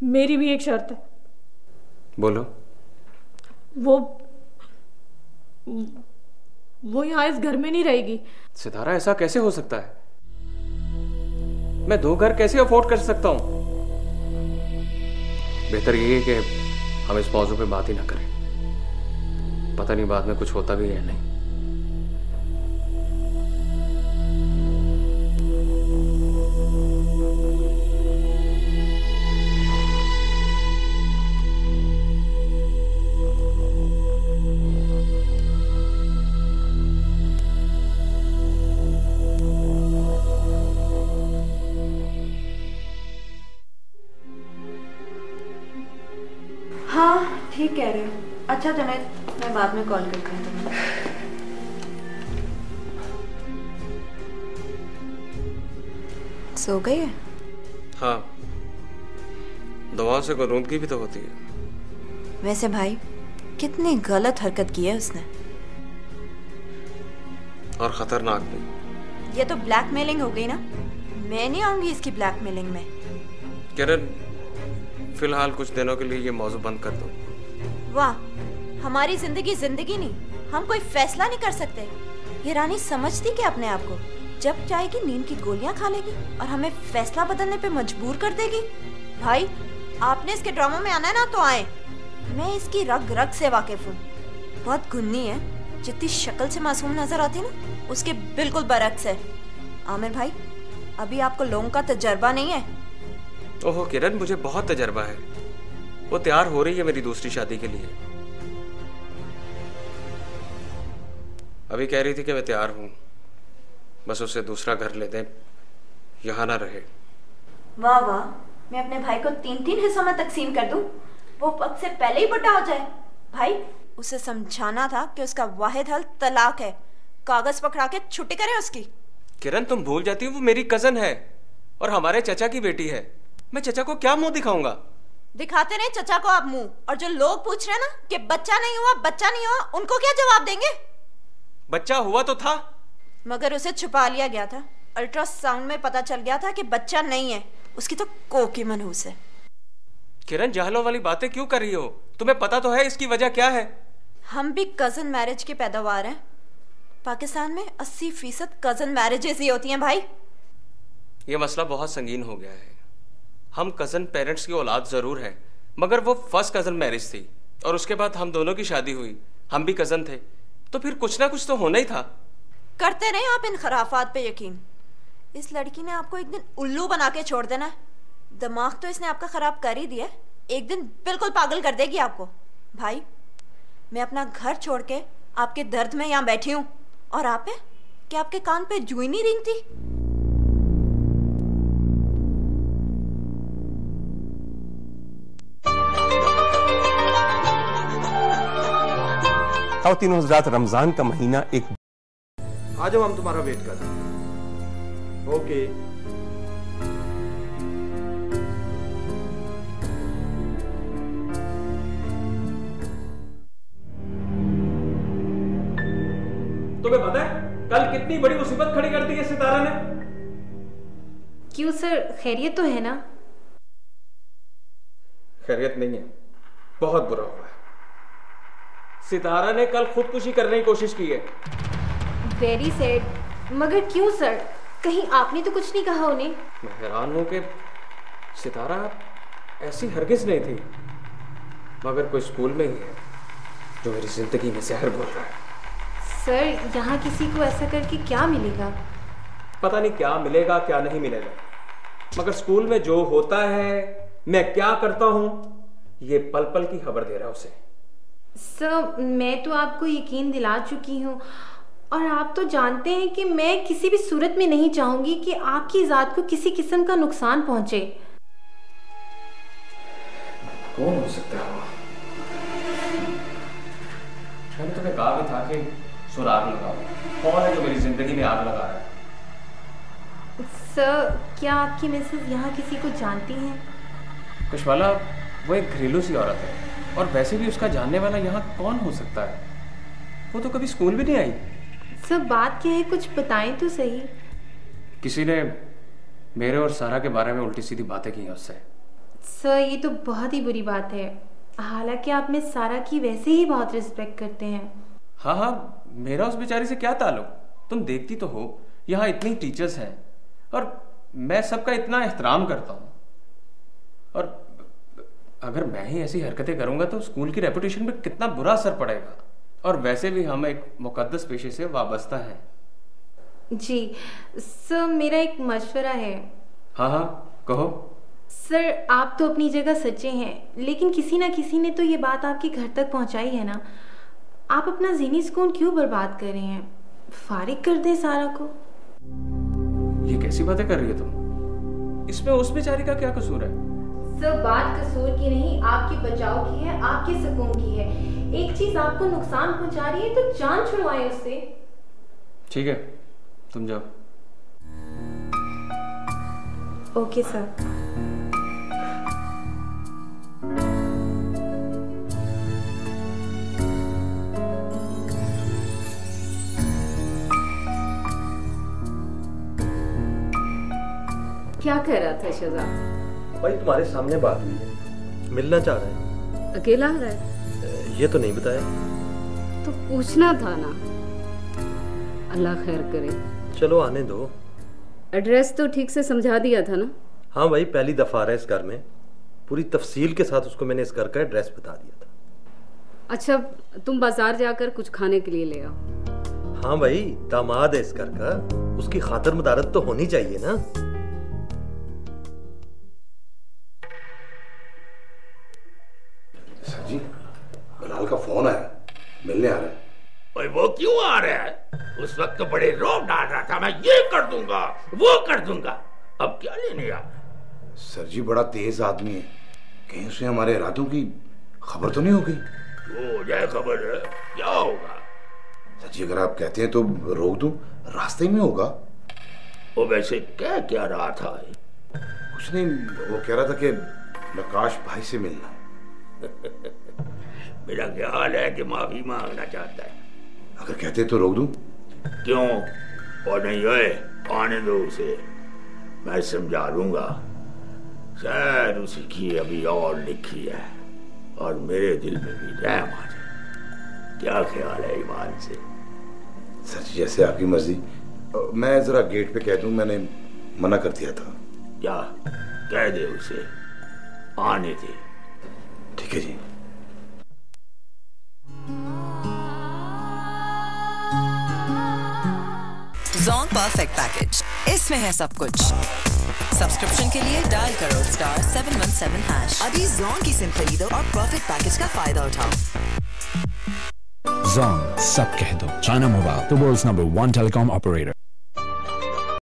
मेरी भी एक शर्त है। बोलो। वो यहाँ इस घर में नहीं रहेगी। सितारा, ऐसा कैसे हो सकता है? मैं 2 घर कैसे अफोर्ड कर सकता हूं? बेहतर ये है कि हम इस मौजू पे बात ही ना करें। पता नहीं बाद में कुछ होता भी है या नहीं। हाँ ठीक कह रहे हो। अच्छा जुनैद, मैं बाद में कॉल करती हूँ तुम्हें। सो गई है? हाँ, दवाओं से कोई रूंदगी भी तो होती है। वैसे भाई, कितनी गलत हरकत की है उसने। और खतरनाक भी। ये तो ब्लैकमेलिंग हो गई ना। मैं नहीं आऊंगी इसकी ब्लैकमेलिंग में। किरण, फिलहाल कुछ दिनों के लिए ये मौजू बंद कर दो। वाह, हमारी जिंदगी जिंदगी नहीं, हम कोई फैसला नहीं कर सकते। ये रानी समझती क्या अपने आप को? जब चाहेगी नींद की गोलियां खा लेगी और हमें फैसला बदलने पे मजबूर कर देगी। भाई, आपने इसके ड्रामों में आना है ना तो आए। मैं इसकी रग रग से वाकिफ हूँ। बहुत गुन्नी है। जितनी शक्ल से मासूम नजर आती ना, उसके बिल्कुल बरक्स है। आमिर भाई, अभी आपको लोगों का तजर्बा नहीं है। ओहो किरण, मुझे बहुत तजर्बा है। वो तैयार हो रही है मेरी दूसरी शादी के लिए। अभी कह रही थी कि मैं तैयार हूं, बस उसे दूसरा घर ले दे, यहां ना रहे। वाह वाह, मैं अपने भाई को 3-3 हिस्सों में तकसीम कर दूं, वो वक्त से पहले ही बुढ़ा हो जाए। भाई, उसे समझाना था कि उसका वाहिद हल तलाक है। कागज पकड़ा के छुट्टी करें उसकी। किरण, तुम भूल जाती हो वो मेरी कजन है और हमारे चचा की बेटी है। मैं चचा को क्या मुंह दिखाऊंगा? दिखाते नहीं चचा को आप मुंह। और जो लोग पूछ रहे हैं ना कि बच्चा नहीं हुआ, उनको क्या जवाब देंगे? बच्चा हुआ तो था, मगर उसे छुपा लिया गया था। अल्ट्रासाउंड में पता चल गया था कि बच्चा नहीं है। उसकी तो कोकी मनहूस है। किरण, जहलों वाली बातें क्यों कर रही हो? तुम्हें पता तो है इसकी वजह क्या है? हम भी कजन मैरिज की पैदावार हैं। पाकिस्तान में 80% कजन मैरिजेस ही होती हैं भाई। ये मसला बहुत संगीन हो गया है। हम कजन पेरेंट्स की औलाद जरूर हैं, मगर वो फर्स्ट कजन मैरिज थी और उसके बाद हम दोनों की शादी हुई। हम भी कजन थे, तो फिर कुछ ना कुछ तो होना ही था। करते रहे आप इन खराफात पे यकीन। इस लड़की ने आपको एक दिन उल्लू बना के छोड़ देना है। दिमाग तो इसने आपका खराब कर ही दिया। एक दिन बिल्कुल पागल कर देगी आपको। भाई, मैं अपना घर छोड़ के आपके दर्द में यहाँ बैठी हूँ और आप है कि आपके कान पे जूं ही नहीं रेंगती। खातिन हज़रात, रमजान का महीना एक। आ जाओ, हम तुम्हारा वेट कर रहे हैं। ओके। तुम्हें पता है कल कितनी बड़ी मुसीबत खड़ी कर दी है सितारा ने? क्यों सर, खैरियत तो है ना? खैरियत नहीं है, बहुत बुरा हुआ है। सितारा ने कल खुदकुशी करने की कोशिश की है। Very sad. मगर क्यों सर? कहीं आपने तो कुछ नहीं कहा उन्हें? मैं हैरान हूं कि सितारा ऐसी हरगिज नहीं थी, मगर कोई स्कूल में ही है जो मेरी जिंदगी में जहर घोल रहा है। सर, यहाँ किसी को ऐसा करके क्या मिलेगा? पता नहीं क्या मिलेगा क्या नहीं मिलेगा, मगर स्कूल में जो होता है, मैं क्या करता हूं, ये पल पल की खबर दे रहा है उसे। सर, मैं तो आपको यकीन दिला चुकी हूँ और आप तो जानते हैं कि मैं किसी भी सूरत में नहीं चाहूंगी कि आपकी जात को किसी किस्म का नुकसान पहुंचे। कौन हो सकता है वो? मैंने तुम्हें कहा भी था कि सुराग लगाओ। कौन है जो मेरी जिंदगी में आग लगा रहा है? सर, क्या आपकी मिसेस यहाँ किसी को जानती हैं? कुशवाला, वो एक घरेलू सी औरत है और वैसे भी उसका जानने वाला यहाँ कौन हो सकता है? वो तो कभी स्कूल भी नहीं आई। सर, बात क्या है, कुछ बताएं तो सही। किसी ने मेरे और सारा के बारे में उल्टी सीधी बातें की हैं उससे। सर ये तो बहुत ही बुरी बात है, हालांकि आप मिस सारा की वैसे ही बहुत रिस्पेक्ट करते हैं। हाँ हाँ, मेरा उस बेचारी से क्या ताल्लुक? तुम देखती तो हो यहाँ इतनी टीचर्स हैं और मैं सबका इतना एहतराम करता हूँ, और अगर मैं ही ऐसी हरकतें करूंगा तो स्कूल की रेपुटेशन पे कितना बुरा असर पड़ेगा। और वैसे भी हम एक मुकद्दस पेशे से वाबस्ता हैं। जी सर, मेरा एक मशवरा है। हाँ हाँ कहो। सर आप तो अपनी जगह सच्चे हैं, लेकिन किसी ना किसी ने तो ये बात आपके घर तक पहुंचाई है ना। आप अपना ज़हनी सुकून क्यों बर्बाद कर रहे हैं? फारिग कर दें सारा को। ये कैसी बातें कर रही हो तुम? इसमें उस बेचारी का क्या कसूर है? सर बात कसूर की नहीं, आपके बचाव की है, आपके सुकून की है। एक चीज आपको नुकसान पहुंचा रही है तो जान छुड़वाएं उससे। ठीक है, तुम जाओ। Okay sir. क्या कह रहा था शहजाद? भाई तुम्हारे सामने बात हुई है, मिलना चाह रहा है। अकेला आ रहा है? ये तो नहीं बताया। तो पूछना था ना। अल्लाह खैर करे। चलो आने दो। एड्रेस तो ठीक से समझा दिया था ना? हाँ भाई, पहली दफा आ रहा है इस घर में, पूरी तफसील के साथ उसको मैंने इस घर का एड्रेस बता दिया था। अच्छा तुम बाजार जाकर कुछ खाने के लिए ले आओ। हाँ भाई, दामाद है इस घर का, उसकी खातर मदारत तो होनी चाहिए ना। सर जी, बलाल का फोन आया, मिलने आ रहा है। और वो क्यों आ रहा है? उस वक्त तो बड़े रोब डाल रहा था, मैं ये कर दूंगा वो कर दूंगा, अब क्या लेने आ? सर जी बड़ा तेज आदमी है, कहीं उसे हमारे इरादों की खबर तो नहीं हो गई? हो जाए खबर है, क्या होगा? सर जी अगर आप कहते हैं तो रोक दूं, रास्ते में होगा। वो वैसे कह क्या रहा था? कुछ नहीं, वो कह रहा था कि नकाश भाई से मिलना है। मेरा ख्याल है कि माफी मांगना चाहता है। अगर कहते तो रोक दूं? क्यों? और नहीं है, आने दो उसे, मैं समझा लूंगा। शायद उसी की अभी और लिखी है और मेरे दिल में भी रहम आ जाए। क्या ख्याल है ईमान से? सर जी जैसे आपकी मर्जी, मैं जरा गेट पे कह दूं, मैंने मना कर दिया था। जा कह दे उसे आने दे। ठीक है जी। Zone Perfect Package, इसमें है सब कुछ। सब्सक्रिप्शन के लिए डायल करो *717#। अभी Zone की सिम खरीदो और परफेक्ट पैकेज का फायदा उठाओ। Zone, सब कह दो। China Mobile, the world's #1 telecom operator.